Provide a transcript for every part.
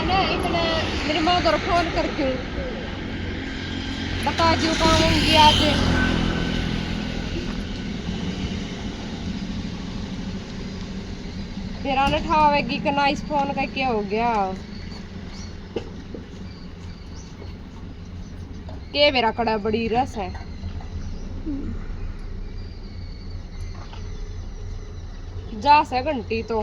ना इतने मेरी माँ को फोन करके बता दू कहाँ होंगी आज। फिर आने ठावेगी कि ना इस फोन का क्या हो गया के मेरा कड़ा बड़ी रस है। जा से घंटी तो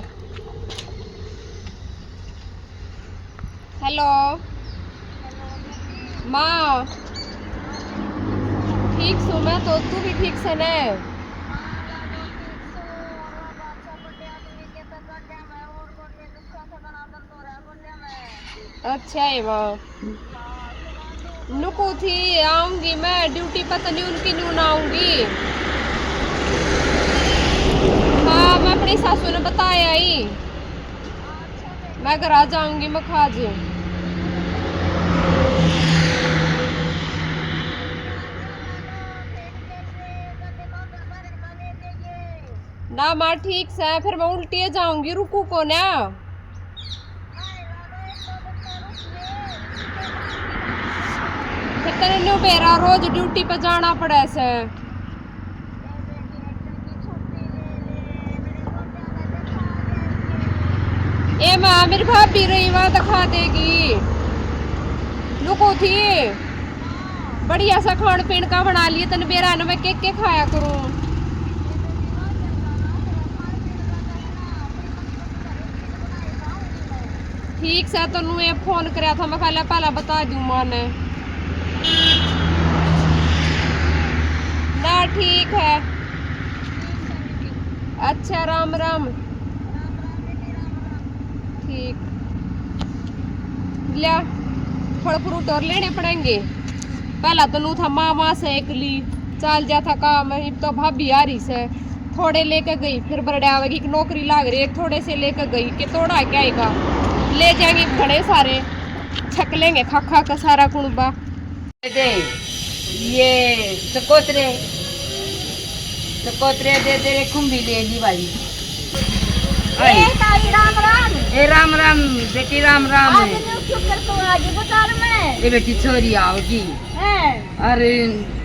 हेलो माँ ठीक सु मैं तो तू भी ठीक से ने। अच्छा है माँ नुकू थी आऊंगी मैं ड्यूटी पर तो नहीं उनकी नून आऊंगी। हाँ मैं अपनी सासू ने बताया ही मैं घर आ जाऊंगी मैं खा जी। ना माँ ठीक से फिर मैं उल्टी जाऊंगी रुकू को ना। फिर तेरे न्यू बेरा रोज ड्यूटी पे जाना पड़े से। ए माँ मेरी भाभी रही वहां तो खा देगी लुको थी बढ़िया सा खान पीन का बना लिए तन बेरा न मैं के खाया करूं। ठीक से तो नु फोन कराया था मैं खाला पहला बता दूं मां ने ना ठीक है। अच्छा राम राम ठीक लिया फल फ्रूट और लेने पड़ेंगे। पहला तो नू था मामा से एक ली चल जा था काम तो भाभी आ रही से थोड़े लेकर गई फिर बरड़ावेगी की नौकरी लाग रही एक थोड़े से लेकर गई कि तोड़ा क्या आएगा ले जाएंगे बड़े सारे छक लेंगे खा खा का सारा कुणबा। ये चकोतरे चकोतरे दे तेरे खुम्बी ले ली भाई। राम राम ए राम राम बेटी राम राम आज क्यों कर तो आज बाजार में ये बेटी छोरी आओगी है अरे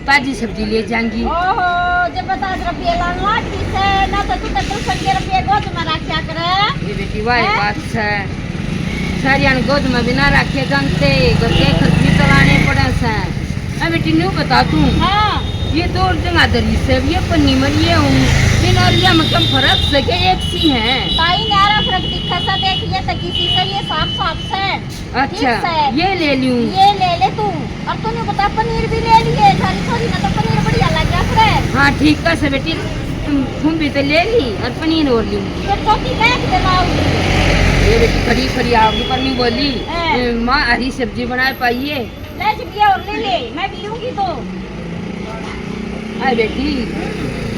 ताजी सब्जी ले जाएंगी। ओहो जब 50 रुपये लाना ठीक है ना तो तू तो 100 रुपये गोद में रखा करे। ये बेटी वाई बात है सारिया गोद में बिना रखे जानते गोते खर्ची चलाने पड़े से। मैं बेटी न्यू बता तू हाँ ये दो जगह दरी से ये पन्नी मरिए हूँ इन और ये मतलब फर्क से के एक सी है ताई नारा फर्क दिखा सा देखिए तो किसी से ये साफ साफ से। अच्छा है। ये ले लूं ये ले तू और तूने बता पनीर भी ले लिए थारी थोड़ी ना तो पनीर बढ़िया लग रहा है। हाँ ठीक है बेटी तुम भी तो ले ली और पनीर और लूं फिर चौकी बैठ देवाऊंगी ये बेटी खड़ी खड़ी आओगी पर नहीं बोली माँ हरी सब्जी बनाए पाइए ले चुकी और ले मैं भी लूंगी तो अरे बेटी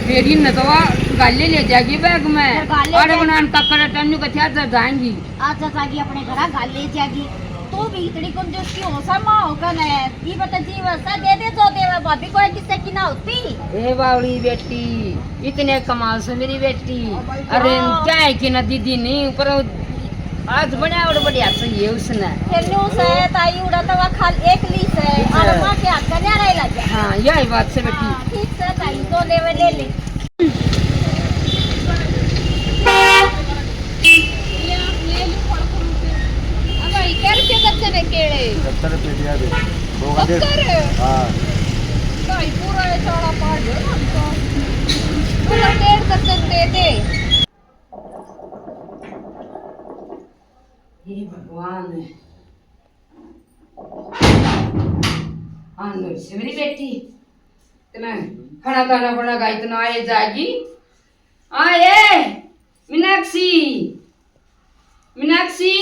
मेरी नतवा गाले ले जाएगी बैग में और बनान का कर टन्नू का क्या जाएंगी आज जागी अपने घर गाल ले जागी तो भी इतनी कंजूस की हो सा माँ होकर है ये बता जीवसा दे दे जो दे भाभी को किससे की ना होती। ए बावड़ी बेटी इतने कमाल से मेरी बेटी अरे चाय की ना दीदी नहीं ऊपर आज बढ़िया और बढ़िया चाहिए उसने खेलने से ताई उड़ा तो वह खाल एक ली से और माँ के हाथ करने रही लग गया। हाँ यही बात से बेटी ठीक से ताई तो ले ले केड़े 70 रुपये दिया दे 2 का दे 70 हाँ भाई पूरा ये चौड़ा पाड़ दो हम तो पूरा 1.5 दर्जन दे दे। हे भगवान आनो से मेरी बेटी तुम्हें खाना खाना पड़ेगा इतना आए जाएगी आए मीनाक्षी मीनाक्षी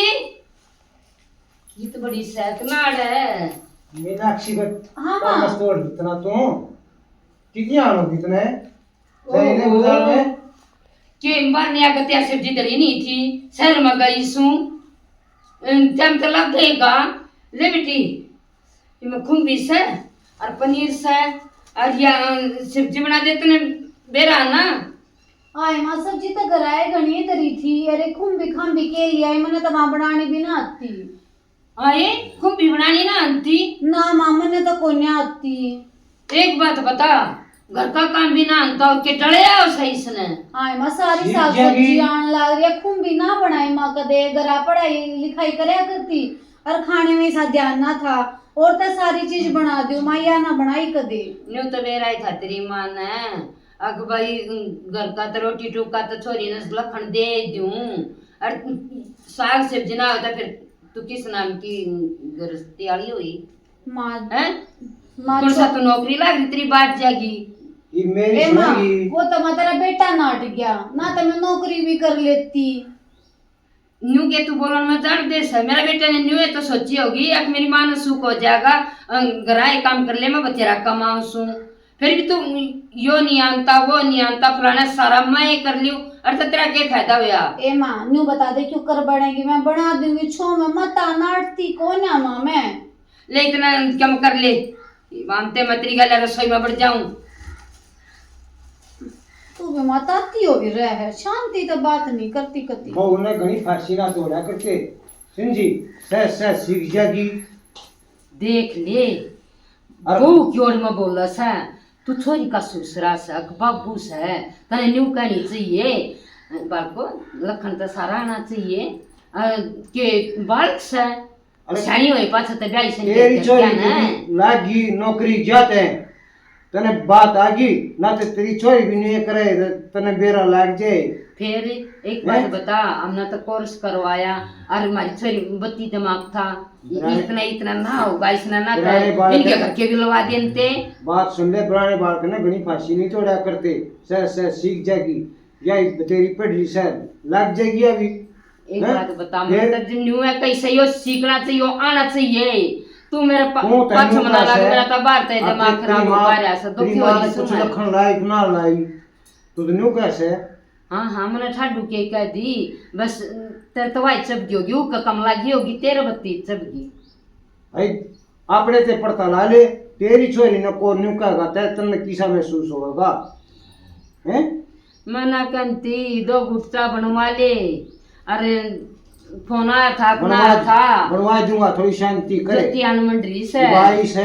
ये तो बड़ी सैतनाड़ है मीनाक्षी का हाँ, काम हाँ। स्टोर इतना तू कितनी आनो कितने सही बाजार में के बार नया गतिया सब्जी दरी नहीं थी शहर में गई सू टाइम तो लग गएगा ले बेटी मैं खुम्बी से और पनीर से और या सब्जी बना देते ने बेरा ना आए माँ सब्जी तो गराए घनी तरी थी अरे खुम्बी खाम्बी के लिए आई मैंने तो वहाँ बनाने भी ना आती आए खुम्बी बनानी ना आंटी। ना मामा ने तो कोई नहीं आती। एक बात बता, घर का काम भी ना आंता हो के डरे आओ सही इसने। आए माँ सारी ठीक साग जागी। सब्जी आन लग रही है, खुम्बी ना बनाई माँ कदे, गरा पढ़ाई लिखाई करया करती और खाने में ऐसा ध्यान ना था, और तो सारी चीज बना दो माँ, या ना बनाई कदे। न्यू तो मेरा ही था तेरी माँ ने, अग भाई घर का तो रोटी टूका तो छोरी ने लखन दे दूं, और साग सब्जी ना होता फिर तू किस नाम की गृहस्थी वाली हुई माँ है? माँ कौन सा तू नौकरी लग तेरी बात जागी। ये मेरी ए माँ, सुनेगी। वो तो मैं तेरा बेटा नाट गया ना, तो मैं नौकरी भी कर लेती। न्यू के तू बोलन में जड़ देश है, मेरा बेटा ने न्यू है तो सोची होगी अब मेरी माँ ने सुख हो जाएगा, घराए काम कर ले मैं बतेरा कमाऊं सू, फिर भी तू यो नहीं आनता वो नहीं आनता फलाना सारा मैं कर लियो, और तो तेरा क्या फायदा हुआ। ए माँ न्यू बता दे क्यों कर बढ़ेगी, मैं बना दूंगी छो में मत नाटती कौन है माँ मैं। ले इतना कम कर ले, मानते मैं तेरी गल रसोई में बढ़ जाऊं। तू भी माँ ताती हो भी रह है, शांति तो बात नहीं करती करती। वो उन्हें घनी फांसी ना तोड़ा करके समझी, सह सीख जागी। देख ले अरे- वो क्यों में बोला सा, तू छोरी का ससुरा से बाबू से तने न्यू कहनी चाहिए, बाको लखन तो सारा आना चाहिए, के बालक से अरे- शानी हुई पाछा तो ब्याह से तेरी क्या छोरी ना की लागी नौकरी जाते हैं, तने बात आगी ना तो तेरी छोरी भी नहीं करे तने बेरा लाग जाए। फिर एक बात बता, हमने तो कोर्स करवाया और हमारी छोरी बत्ती दिमाग था, इतना इतना ना होगा इसने ना पुराने बालक इनके हैं। घर के भी लवा देते। बात सुन ले, पुराने बालक ना घनी फांसी नहीं तोड़ा करते, सह सीख जाएगी, या तेरी पढ़ी सह लग जाएगी अभी। एक हैं? बात बता, फिर? मतलब जो न्यू है कैसे यो सीखना चाहिए आना चाहिए, तू मेरे तू पास तेरी मना लग है। मेरा तो बाहर ते अब दिमाग तेरी खराब हो माँ- पा रहा है, तेरी दुखी हो माँ ने रही कुछ सुन। लखन लाई कि ना लाई, तो न्यू कैसे। हाँ हाँ मैंने ठाडू के कह दी, बस तेरे तो वाई चबगी होगी ऊ कम लगी होगी तेरे बत्ती चबगी। भाई अपने ते पड़ता ला ले, तेरी छोरी न को न्यू कहेगा तने किसा महसूस होगा हैं। मना कंती दो गुटचा बनवा ले, अरे फोन आया था अपना था बनवा दूंगा, थोड़ी शांति करे जतियान मंडरी से भाई से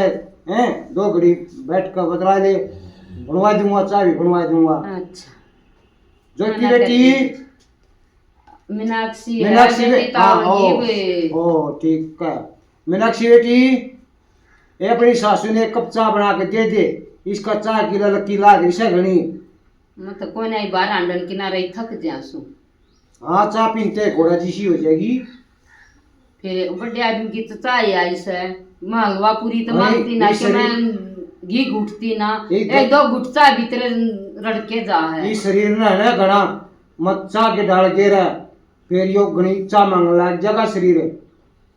हैं, दो घड़ी बैठ कर बतला ले, बनवा दूंगा, चाबी बनवा दूंगा। अच्छा ज्योति बेटी, मीनाक्षी मीनाक्षी है बेटी, हाँ ओ ठीक है। मीनाक्षी बेटी, ये अपनी सासू ने एक कप चाय बना के दे दे, इसका चाय की ललकी लाग रही से घनी। मतलब कोई नहीं बाहर आंडन किनारे थक जासू, हाँ चाय पीते घोड़ा जैसी हो जाएगी। फिर बड़े आदमी की तो चाय आई से मालवा पूरी तो अरे, मांगती ना ये कि शरीर- मैं घी घुटती ना, एक एक दो घुटचा भीतर रड़के जा है। ये शरीर ना है ना घना मत चा के डाल के रह, फिर यो घनी चा मांग लाग जगह शरीर है।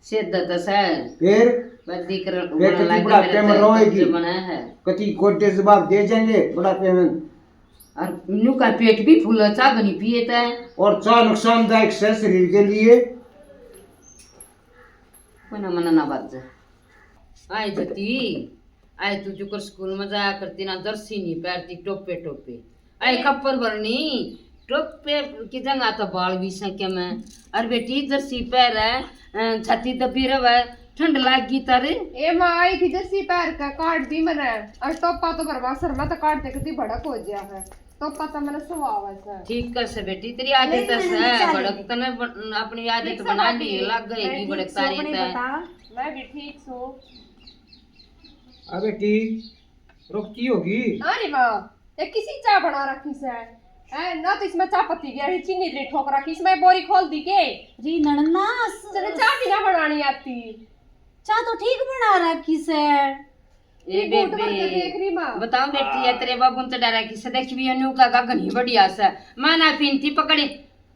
सिद्धत से फिर बद्दी कर फिर कति बुढ़ापे में रोएगी, बना है कति गोटे जवाब दे जाएंगे बुढ़ापे में। और न्यू का पेट भी फूला चा घनी पिए था, और चा नुकसानदायक है शरीर के लिए। मना मना ना बात जा। आए जती आए तू जो कर स्कूल में जाया करती ना, जर्सी नहीं पैरती टोपे टोपे, आए कपड़ भरनी टोपे की जगह तो बाल भी सके मैं, और बेटी जर्सी पैर है छाती दबी रहे ठंड लागी तारे। ए माँ आई थी जर्सी पैर का काट दी मैंने, और टोपा तो भरवा सरमा तो काटते कितनी भड़क हो गया है, टोपा तो मैंने सुहावा है। ठीक कर से बेटी तेरी आदत है भड़क तने अपनी आदत बना ली लग गई भड़क तारी है। मैं भी ठीक हूँ। अब बेटी रुकती होगी। अरे माँ ये किसी चाय बना रखी से है ना, तो इसमें चाय पत्ती गया चीनी इतनी ठोक रखी, इसमें बोरी खोल दी के जी नन्नास चले चाय भी ना बनानी आती। चाय तो ठीक बना रखी से। ए घूंट भर के देख बेबे रही माँ। बताओ बेटी या तेरे बाबू ने तो डरा कि से देख भी अनु का घनी बढ़िया सा माना पीनती पकड़े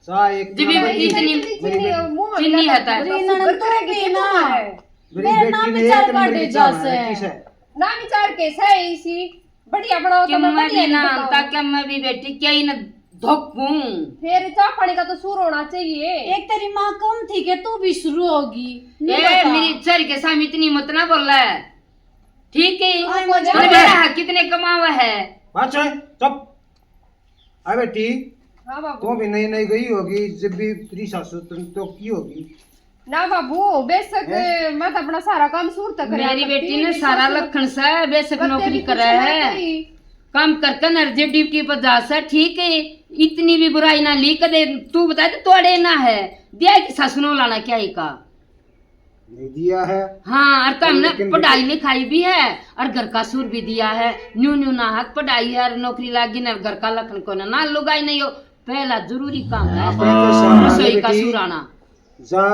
चा एक जी भी नंबर बेटी की- इतनी मुंह में चीनी लगा हता है। तो जी ननद तो करेगी भी कि ना। तुम है। मेरी मेरा बेटी नाम ने विचार एक नंबर काटे की चा जैसे। बना रखी है। ना विचार कैसा है इसी बढ़िया बनाओ कि तो मैं मैं बढ़िया भी ना नहीं बताऊं। ताकि मैं भी बेटी क्या ही न धोकूं। फिर चाय पानी का तो सूर होना चाहिए। एक तेरी माँ कम थी कि तू भी शुरू होगी। नहीं ए बता। मेरी सर के सामने इतनी मत ना बोल रहा है, ठीक है आई मजा और मेरा हक कितने कमावा है। बात है चुप। अब बेटी हाँ बाबू तू भी नई नई गई होगी, जब भी तेरी सासू तो की होगी ना बाबू बेशक मैं तो अपना सारा काम सूरत करे मेरी बेटी ने सारा लखन से बेशक नौकरी करे है, काम करके नर्जे ड्यूटी पर जा से, ठीक है। इतनी भी बुराई ना ली कदे। तू बता दे तोड़े ना है दिया कि सासुनो लाना क्या ही का नहीं दिया है। हाँ, और कम ने पढ़ाई लिखाई भी है और घर का सूर भी दिया है। न्यू न्यू ना हक पढ़ाई है और नौकरी लागी ना घर का लखन को ना लुगाई नहीं हो। पहला जरूरी काम है रसोई का सूर आना। जा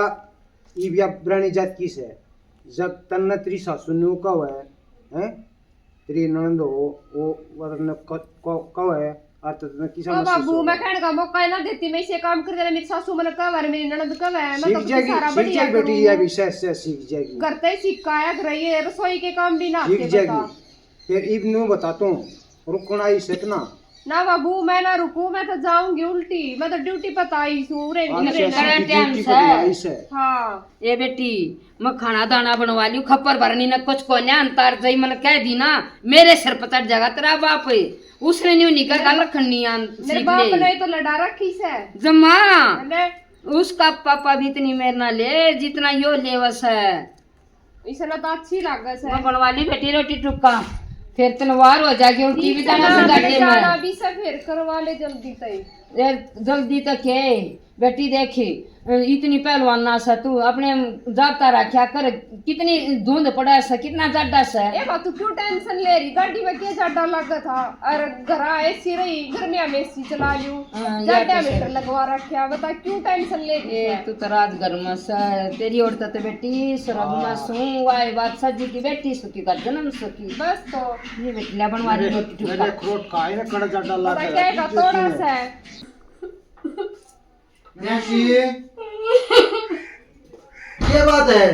इबिया ब्रानी जात किस है जब तन्ना तेरी सासू ने कहो है तेरी ननद हो वो वरन कहो है और तन्ना किसा ओ बाबू मैं कहने का मौका ना देती, मैं इसे काम कर देना। मेरी सासू मन कब है, मेरी ननद कब है, मैं तो सारा बढ़िया बेटी ये विषय से सीख जाएगी। करते ही सिखाया रही है, रसोई के काम भी ना सीख आते जाएगी। बता। फिर इब्नू बताता हूँ रुकना ही सकना ना बाबू मैं ना रुकू, मैं तो जाऊंगी उल्टी। मैं तो ड्यूटी पता आई सूरे हाँ। ये बेटी मैं खाना दाना बनवा लियो, खप्पर भरनी न कुछ को न अंतर जई मन कह दी ना मेरे सिर पर चढ़ जाएगा तेरा बाप है। उसने न्यू निकल का लखनी मेरे बाप ने तो लड़ा रखी से जम्मा मैंने उसका पापा भी इतनी मेर ना ले जितना यो लेवस है। इसे ना तो अच्छी लागत है। मैं बनवा ली बेटी रोटी टुक्का, फिर तलवार हो जाएगी उल्टी भी जाना जाना में भी से फिर करवा ले जल्दी तई। जल्दी तक है बेटी। देखी इतनी पहलवान ना सा तू अपने जाता रखा कर, कितनी धुंध पड़ा सा कितना जाडा सा ए बात तू क्यों टेंशन ले रही? गाड़ी में क्या जाडा लगा था और घर एसी रही, गर्मिया में एसी चला लियो, जाडा मीटर लगवा रखा। बता क्यों टेंशन ले रही है? तू तो रात गर्म सा तेरी औरत तो बेटी सरग में सू वाई बात सजी की बेटी सुखी का जन्म सुखी। बस तो ये बेटी ला बनवा ली रोटी मेरे अखरोट खाए ना कड़ा जाडा लगा है। क्या का थोड़ा सा मीनाक्षी क्या बात है?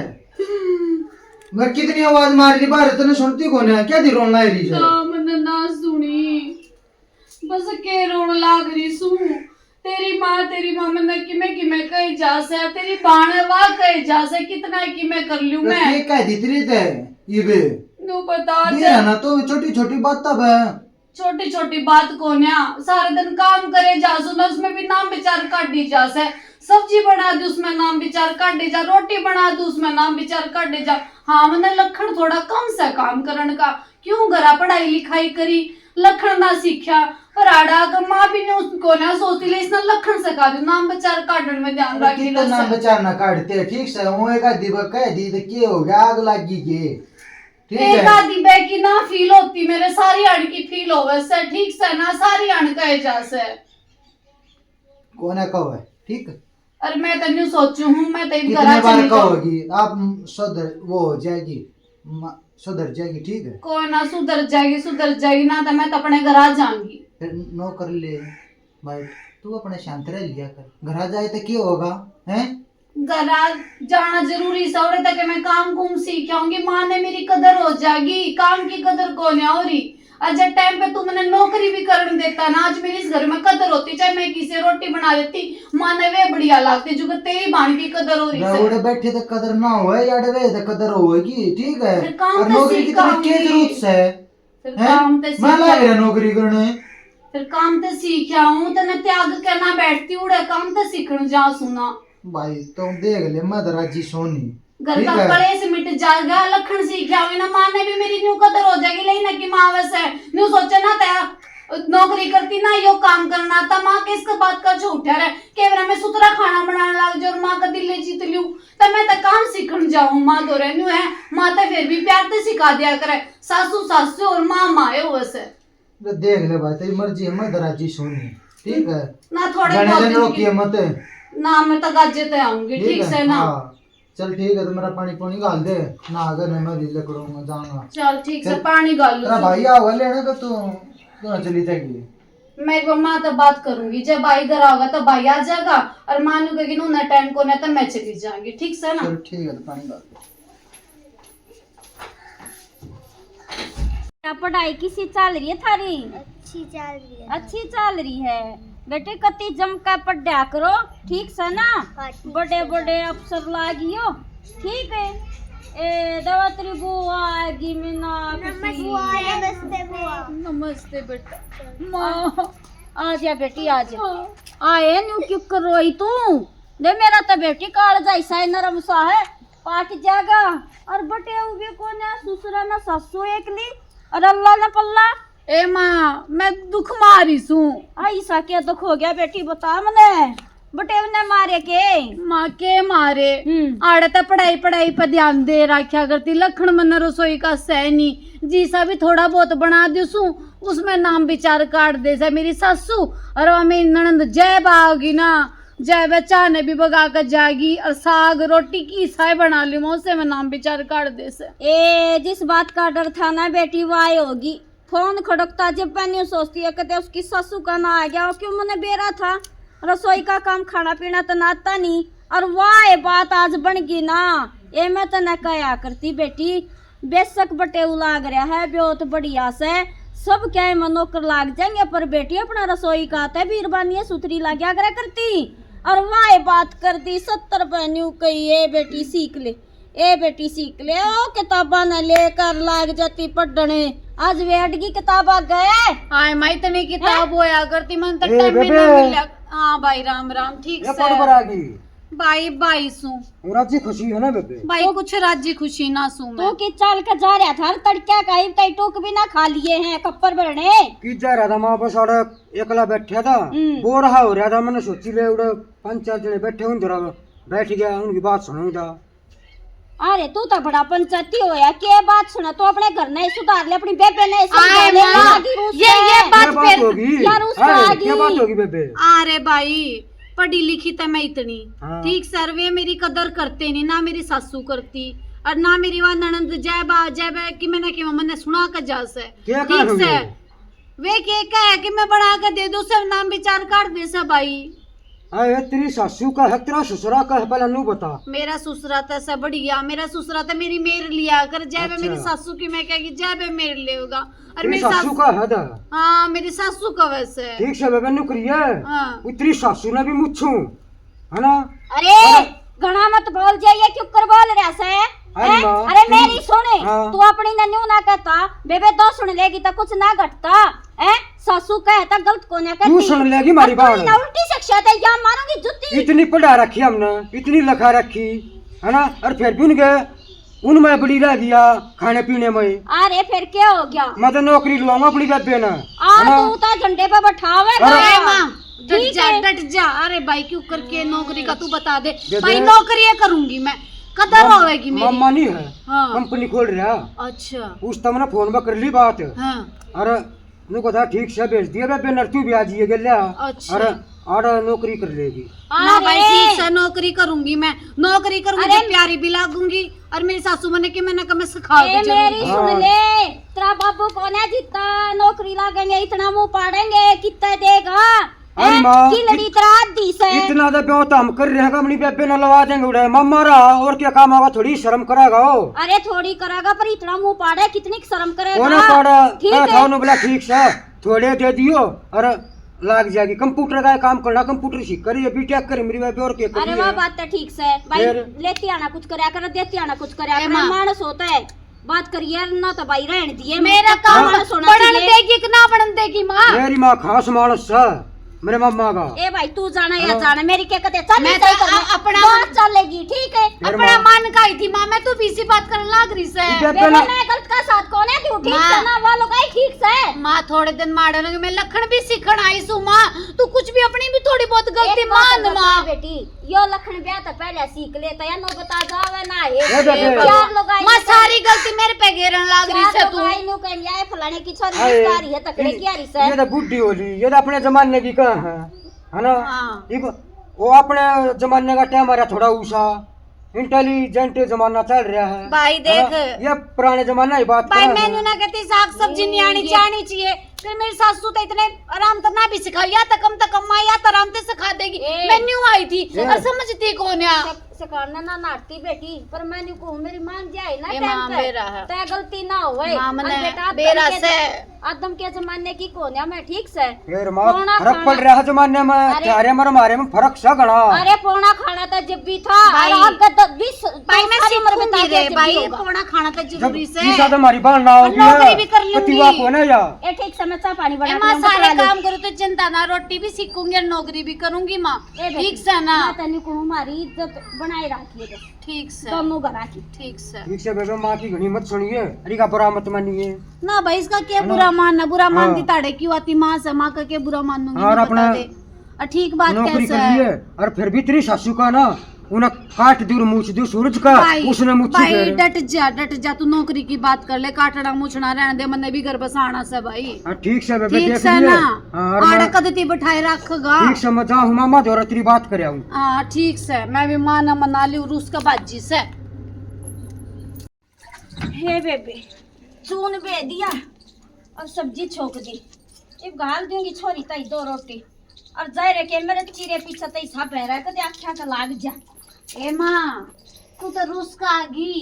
मैं कितनी आवाज मार ली बाहर तने सुनती कौन है? क्या दी रोना है री से? मैंने ना सुनी, बस के रोन लाग रही सू। तेरी माँ मैंने किमे कही जा से, तेरी बाण वाह कही जा से, कितना किमे कर लूं मैं। ये कह दी तेरी ते ये बे तू बता ये ना तो छोटी छोटी बात तब है। छोटी छोटी बात कौन है? सारे दिन काम करे जा सुना, उसमें भी नाम विचार काट दी जा से। सब्जी बना दी उसमें नाम विचार काट दी जा, रोटी बना दी उसमें नाम विचार काट दी जा। हाँ मैंने लखन थोड़ा कम से काम करने का, क्यों घरा पढ़ाई लिखाई करी लखन ना सीखा पर आड़ा अगर माँ भी ने उसको ना सोचती ले इसने लखन से का दी नाम विचार काटने में ध्यान रखी। नाम विचार ना काटते ठीक से वो एक आधी कह दी तो क्या हो गया आग लगी के एक आधी बे की ना फील होती मेरे सारी अण की फील हो वैसे ठीक से ना सारी अण कहे जा से कौन है कहो है ठीक है। अरे मैं तो नहीं सोचू हूँ मैं तो कितने बार कहोगी आप सुधर वो हो जाएगी सुधर जाएगी ठीक है। कोई ना सुधर जाएगी ना तो मैं तो अपने घर आ जाऊंगी। फिर नो कर ले भाई तू अपने शांत रह लिया कर घर आ जाए तो क्या होगा हैं? घर आ जाना जरूरी सौरे तक मैं काम कुम सीख आऊंगी, माँ ने मेरी कदर हो जाएगी। काम की कदर कौन है हो रही? आज टाइम पे तू मैंने नौकरी भी करने देता ना, आज मेरी इस घर में कदर होती, चाहे मैं किसी रोटी बना देती माँ ने वे बढ़िया लागती जो तेरी बाण की कदर हो रही है। बैठे तो कदर ना होए यार वे तो कदर होएगी ठीक है। फिर काम और तो नौकरी की तरह क्या जरूरत है? फिर काम तो मैं लग रहा नौकरी करने फिर काम तो सीख आऊं तो मैं त्याग करना बैठती उड़े काम तो सीखने जा सुना भाई तुम देख ले मैं राजी सोनी घर का कलेश मिट जाएगा लखन सीख आऊंगी ना, माँ ने भी मेरी न्यू कदर हो जाएगी। लेकिन की माँ वैसे न्यू सोचे ना तया नौकरी करती ना यो काम करना था माँ के इसका बात का झूठ है केवरा में सुतरा खाना बनाने लग जाओ और माँ का दिल जीत लू तो मैं तो काम सीखने जाऊँ। माँ तो रहनु है माँ तो फिर भी प्यार से सिखा दिया करे सासू और माँ माए वैसे देख ले भाई तेरी मर्जी है मैं राजी सोनी ठीक है ना थोड़े रोकिए मत ना मैं तो गाजे ते आऊंगी ठीक से ना। चल ठीक है तो मेरा पानी पानी गाल दे ना अगर मैं भी लकड़ूंगा जाऊंगा। चल ठीक से पानी गाल लो। तेरा भाई आओगा लेने का तू क्यों चली जाएगी? मैं एक बार माँ तो बात करूंगी जब भाई इधर आओगा तो भाई आ जाएगा और मानू कहेगी ना टाइम को नहीं तो मैं चली जाऊंगी ठीक से ना। चल ठीक है तो पानी गाल क्या पढ़ाई किसी चल रही है थारी? अच्छी चल रही है बेटे कति जमका पढ़ा करो ठीक से ना। बड़े बड़े अफसर लागियो ठीक है। ए दवात्री बुआ आएगी मीनाक्षी नमस्ते बेटा माँ आ जा बेटी आ जा आए न्यू क्यों कर रोई तू दे मेरा तो बेटी काल जैसा है नरम सा है पाट जाएगा और बटे उगे कौन है ससुरा ना सासू एकली और अल्लाह ना पल्ला ए माँ मैं दुख मारी सू। ऐसा क्या दुख हो गया बेटी बता मने बटे उन्हें मारे के माँ के मारे आड़े तो पढ़ाई पढ़ाई पर ध्यान दे रखा करती लखन मन रसोई का सहनी जी सा भी थोड़ा बहुत बना दूसू उसमें नाम विचार काट दे से मेरी सासू और वह मेरी ननंद जय बागी ना जय वे चाने भी बगा कर जाएगी और साग रोटी की साय बना ली से मैं नाम विचार काट दे से। ए जिस बात का डर था ना बेटी वाई होगी फोन खड़कता जब मैंने सोचती है कहते उसकी सासू का ना आ गया क्यों मैंने बेरा था रसोई का काम खाना पीना तो नाता नहीं और वाह बात आज बन गई ना ये मैं तो न कया करती बेटी बेशक बटे लाग रहा है बहुत बढ़िया से सब क्या है मनोकर लाग जाएंगे पर बेटी अपना रसोई का आता है बीरबानी सुथरी लाग्या करा करती और वाह बात करती 70 बहनियों कही ए बेटी सीख ले ए बेटी सीख ले ओ किताबा न लेकर लाग जाती पढ़ने आज वे अडगी किताबा गए आए मैं इतनी किताब होया करती मन तक ए, टाइम में बेबे। ना मिला। हाँ भाई राम राम ठीक ये से कौन बरा गई भाई भाई सू राजी खुशी है ना बेबे भाई कुछ राजी खुशी ना सू तू मैं की चाल का जा रहा था तड़क्या का ही तई टूक भी ना खा लिए हैं कप्पर भरने की जा रहा था माँ बस और एकला बैठा था बोर रहा हो रहा था मैंने सोची ले उड़े 5-4 जने बैठे हुए जरा बैठ गया उनकी बात सुनूंगा। अरे तू तो बड़ा पंचायती होया के बात सुना तो अपने घर नहीं सुधार ले अपनी बेबे ने आए ले माँ, आगी रूस ये में। बात क्या बात फिर- होगी यार उसको अरे, आगी। क्या बात होगी बेबे अरे भाई पढ़ी लिखी तो मैं इतनी हाँ। ठीक सर वे मेरी कदर करते नहीं ना मेरी सासू करती और ना मेरी वह ननंद जय बा कि मैंने कि मैंने सुना कर जा से क्या ठीक कहा से हमें? वे के कहे कि मैं बढ़ा कर दे दूं सब नाम विचार काट दे से भाई। अरे तेरी सासू का है तेरा ससुरा का है पहले नू बता। मेरा ससुरा तो सब बढ़िया मेरा ससुरा तो मेरी मेर लिया कर जय अच्छा। मेरी सासू की मैं कहेगी जय बे मेर लेगा और तेरी मेरी सासू सासू का है दा हाँ मेरी सासू का वैसे ठीक से बेबे नुकरी है हाँ तेरी सासू ने भी मुच्छू है ना। अरे घना मत बोल जाइए क्यों कर बोल रहा से अरे हैं? माँ, अरे मेरी सुने हाँ। तू अपनी नन्यू ना कहता बेबे दो सुन लेगी तो कुछ ना घटता है सासू कहता गलत को ना तू कहती सुन लेगी मारी बात ना उल्टी शिक्षा दे या मारूंगी जुत्ती इतनी पढ़ा रखी हमने इतनी लिखा रखी है ना और फिर भी उनके उनमें बड़ी रह गया खाने पीने में। अरे फिर क्या हो गया मैं तो नौकरी लूंगा अपनी बेबे ना आ है ना। तू तो झंडे पे बैठावे अरे माँ डट ठीक जा है। डट जा अरे भाई क्यों करके नौकरी का तू बता दे दे भाई दे। नौकरी करूंगी मैं कदर होएगी मेरी मामा नहीं है हाँ कंपनी खोल रहा अच्छा उस तब ना फोन में कर ली बात हाँ और उनको कहा ठीक से भेज दिया बेबे नर्तू भी आ जाइए गया अच्छा। और नौकरी कर लेगी। ना भाई अरे, ठीक से नौकरी करूंगी मैं नौकरी करूंगी अरे, तो प्यारी भी लागूंगी और मेरी सासू मैंने कि मैंने कहा मैं सिखा ए दूं मेरी जरूर। सुन हाँ। ले तेरा बाबू कौन है जितना नौकरी लागेंगे इतना मुंह पाड़ेंगे कितना देगा अरे माँ, की लड़ी तेरा आदि से इतना तो ब्याह तो हम कर रहे हैं कि अपनी बेबे न लगा देंगे उड़े मामा रहा और क्या काम होगा थोड़ी शर्म करागा वो अरे थोड़ी करेगा पर इतना मुंह पाड़े कितनी शर्म वो ना करेगा पड़ा ठीक कहा है। था उन्होंने बोला ठीक से थोड़े दे दियो और लाग जाएगी कंप्यूटर का काम करना कंप्यूटर सीख कर ये बीटेक कर मेरी बेबे और क्या अरे करिए। वाह बात तो ठीक से भाई फिर? लेती आना कुछ करया कर देती आना कुछ करया ए कर माँ। मानस होता है बात करिए ना तो भाई रहने दिए मेरा का काम मानस होना बढ़न चाहिए देगी कि ना बढ़न देगी माँ मेरी माँ खास मानस है मेरे मामा का। ए भाई तू जाना या जाना मेरी क्या कहते चल मैं सही तो करना अपना बात चलेगी ठीक है फिर अपना माँ- मन का ही थी माँ मैं तो भी इसी बात करने लाग रही से बेबे बेबे ना मैं गलत का साथ कौन है तू ठीक माँ। से ना वालों का ही ठीक से माँ थोड़े दिन मारे लगे मैं लखन भी सीखण आई सू माँ तू कुछ भी अपनी भी थोड़ी बहुत गलती एक बात मान बता माँ बेटी यो लखन ब्याह तो पहले सीख लेता या नो बता जावे ना ए ये बेबे। चार लोग आए माँ सारी गलती मेरे पे घेरन लाग रही से तू नु कहीं आए फलाने की छोरी अरे, कारी है तकड़े की आ रही से ये तो बुढ़ी होली ये तो अपने जमाने की कहाँ है ना। हाँ। ये वो अपने जमाने का टाइम आ रहा थोड़ा ऊषा इंटेलिजेंट जमाना चल रहा है भाई है देख ना? ये पुराने जमाना की बात भाई कर रहे मैंने हैं। ना कहती साग सब्जी नहीं आनी चाहिए चाहिए फिर मेरी सासू तो इतने आराम तो ना भी सिखाई या तो कम माँ या तो आराम से सिखा देगी ए। मैं न्यू आई थी ए। और समझती कौन है सिखाना ना नाटती बेटी, पर मैंने को मेरी मान जाए ना ए टाइम माँ पे बेरा है। ते गलती ना होए। माँ और मने बेटा बेरा से आदम के जमाने की कोन्या में ठीक से फिर माँ पौना फर्क खाना- पड़ रहा है जमाने में, अरे- तुम्हारे और हमारे में फर्क सा घना। अरे पौना खाना तो जब भी था भाई- और अब तो 20 भाई मैं सारी उम्र सीखूंगी बता रे दिया जब भाई, भी होगा। पौना खाना तो जब जरूरी से पीसा तो हमारी बाल ना होगी नौकरी भी कर लूंगी। पतिवा को ना या ए ठीक से मैं चाय पानी ए बना माँ के सारे पकड़ा लूं। काम करूँ तो चिंता ना, रोटी भी सीखूंगी और नौकरी भी करूंगी माँ। ए बेटी, ठीक से ना? मैं तनी को हमारी इज्जत बनाए रखिए बस, ठीक से दोनों घरा की। ठीक से ठीक से बेबे, माँ की घनी मत सुनिए, अरे का बुरा मत मानिए। ना भाई इसका क्या है ना? बुरा मानना, बुरा मानती हाँ। ताड़े क्यों आती माँ से, माँ का क्या बुरा मानूंगी और नहीं अपना बता दे। और ठीक बात नौकरी कैसे कर है? लिए और फिर भी तेरी सासू का ना उन्हें काट दूर मूछ दू सूरज का, उसने मुझसे भाई फिर डट जा तू नौकरी की बात कर ले, काटना मुछना रहने दे, मैंने भी घर बसाना से भाई। हाँ, ठीक से बेबे ठीक देख से लिए। ना? हाँ, और आड़ा मैं- कदती बिठाए रखगा। ठीक से मैं जाऊँ मामा दोरा तेरी बात करे आऊँ। हाँ ठीक से, मैं भी माँ न मना ली रूस का बाजी से। हे बेबे चून बे दिया और सब्जी छोक दी, अब गाल दूंगी छोरी तई 2 रोटी और जाए रे के मेरे चीरे पीछे तई सा पह रहा है कदे आख्या का लाग जा। ए माँ तू तो रूस का आगी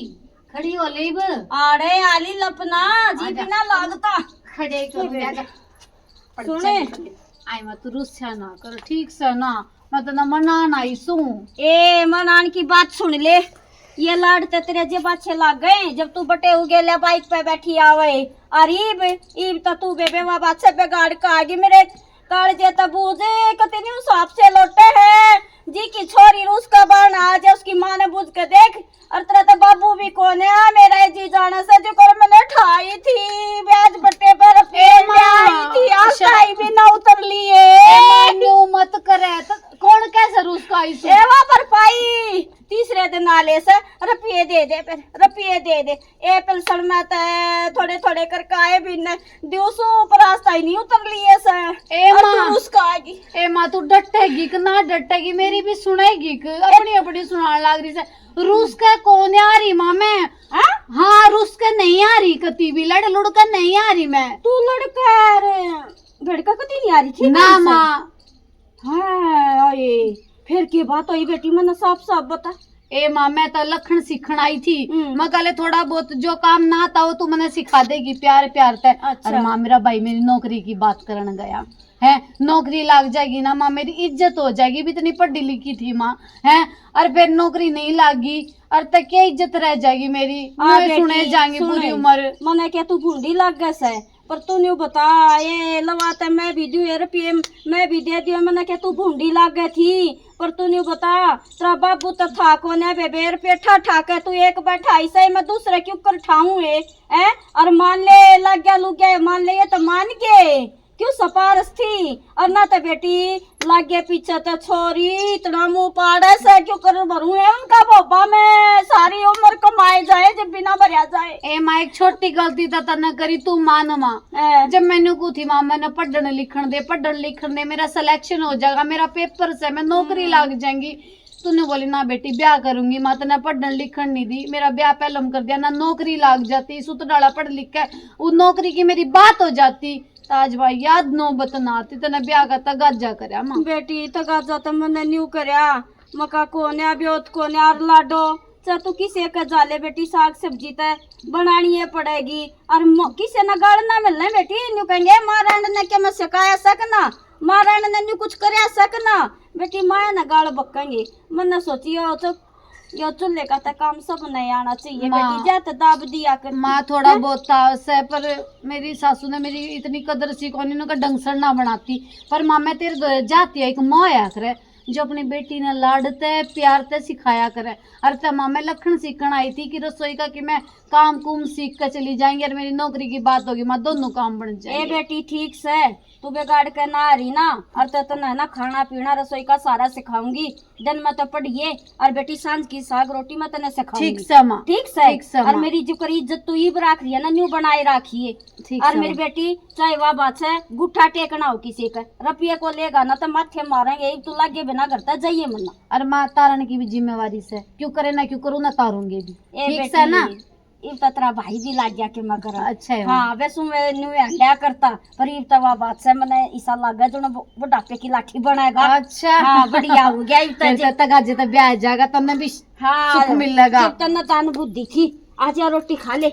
खड़ी हो ले आड़े आली लपना जी आजा। बिना लागता खड़े हे बेबे, कर सुने आई मैं तू रूस ना कर ठीक से ना, मैं तो ना मना नहीं सू। ए मनान की बात सुन ले, ये लाडते तेरे जब अच्छे लग गए जब तू बटे उगे ले बाइक पे बैठी आवे और ईब तो तू बेबे वहाँ बात से बिगाड़ का आगे मेरे कालजे तबूजे कतनी साफ से लौटे है जी की छोरी रूस का बन आज उसकी माँ ने बुझ के देख और तेरा तो बाबू भी कौन है मेरा जी जाना से जो कर मैंने ठाई थी ब्याज बट्टे पर आई थी आशाई भी ना उतर लिए मत करे तो कौन कैसे रूस का आई सू? एवा पर पाई तीसरे दिन आले से रुपये दे दे फिर रुपये दे दे ए पेंशन में थोड़े थोड़े करके आए भी न दिवसों पर रास्ता ही नहीं उतर लिए से ए और माँ। तू उसका आएगी ए माँ तू डटेगी कि ना डटेगी, मेरी भी सुनेगी कि अपनी अपनी सुनाने लग रही से। रूस का कौन आ रही माँ मैं? हाँ? हाँ रूस का नहीं आ रही, कती भी लड़ लुड़ का नहीं आ रही मैं। तू लड़का रे लड़का कती नहीं आ रही थी ना माँ हाँ फिर की बात हुई बेटी मैंने साफ साफ बता। ए माँ मैं तो लखन सीखण आई थी, हम्म। मैं कल थोड़ा बहुत जो काम ना आता वो तू मैंने सिखा देगी प्यार प्यार ते। अच्छा। अरे माँ मेरा भाई मेरी नौकरी की बात करने गया है, नौकरी लग जाएगी ना माँ मेरी इज्जत हो जाएगी, भी इतनी पढ़ी लिखी थी माँ है, और फिर नौकरी नहीं लागी और तक क्या इज्जत रह जाएगी मेरी, मैं सुने जाएंगी पूरी उम्र। मने क्या तू भूंडी लग गए से पर तू नहीं बता ये लवाते मैं भी दूं रुपये मैं भी दे दियो मैंने क्या तू भूंडी लग गई थी पर तू नहीं बता तेरा बाबू तो था कौन है बेबे रुपये ठा के तू एक बैठा ऐसे मैं दूसरे क्यों कर ठाऊं है और मान ले लग गया लुग गया मान ले ये तो मान गए क्यों सपारस थी और ना तो बेटी लागे पीछे तो छोरी इतना मुंह पाड़े से क्यों कर भरू है उनका बोबा में सारी उम्र कमाए जाए जब बिना भरिया जाए। ए माँ एक छोटी गलती तो तने करी तू मान माँ, जब मैंने को थी माँ मैंने पढ़ने लिखण दे मेरा सिलेक्शन हो जाएगा, मेरा पेपर से मैं नौकरी लग जाएंगी। तूने बोली ना बेटी ब्याह करूंगी, माँ तने पढ़ने लिखण नहीं दी, मेरा ब्याह पहलम कर दिया ना, नौकरी लग जाती सुत डाला पढ़ लिख के वो नौकरी की मेरी बात हो जाती ताज भाई याद नौबत ना आती तने ब्याह का तगाजा करया माँ। बेटी तगाजा तो मैंने न्यू करया मका कोन्या ब्योत कोन्या और लाडो चा तू किसे का जाले बेटी साग सब्जी ते बनानी है पड़ेगी और किसे ना गाड़ ना मिलना बेटी न्यू कहेंगे महाराण ने क्या मैं सिखाया सकना महाराण ने न्यू कुछ करया सकना बेटी माया ना गाड़ बक्केंगे मैंने सोची हो तो यो चूल्हे का तो काम सब नहीं आना चाहिए बेटी जा तो दाब दिया कर माँ थोड़ा बहुत था से पर मेरी सासू ने मेरी इतनी कदर सी कोनी उनका डंगसर ना बनाती, पर माँ मैं तेरे घर जाती है एक माँ आया करे जो अपनी बेटी ने लाडते प्यारते सिखाया करे। अरे तो माँ मैं लखन सीखण आई थी कि रसोई का कि मैं काम कुम सीख कर चली जाएंगी और मेरी नौकरी की बात होगी माँ दोनों काम बन ए जाएंगे। बेटी ठीक से तू बिगाड़ के ना आ रही ना और तो ना खाना पीना रसोई का सारा सिखाऊंगी, दिन में तो पढ़िए और बेटी सांझ की साग रोटी में तने सिखाऊंगी। ठीक से माँ ठीक से ठीक से और माँ। मेरी जो करी इज्जत तू इब राख रही है ना न्यू बनाए राखिए। ठीक और से मेरी माँ। बेटी चाहे वह बात है गुट्ठा टेकना हो किसी का रुपये को लेगा ना तो माथे मारेंगे तू लागे बिना करता जाइए मना। और माँ तारण की भी जिम्मेवारी से क्यों करे ना क्यों करूँ ना तारूंगी भी ए ठीक से ना। इब तो तेरा भाई भी लाग गया के मगर अच्छा है हाँ वैसे मैं न्यू हंडा करता पर इब तो वह बात से मैंने ऐसा लगा जो बुढ़ापे की लाठी बनाएगा अच्छा हाँ बढ़िया हो गया इब फिर तो तो गाजे तो ब्याह जाएगा तब भी हाँ सुख मिलेगा। तन तान बुद्धि थी आज या रोटी खा ले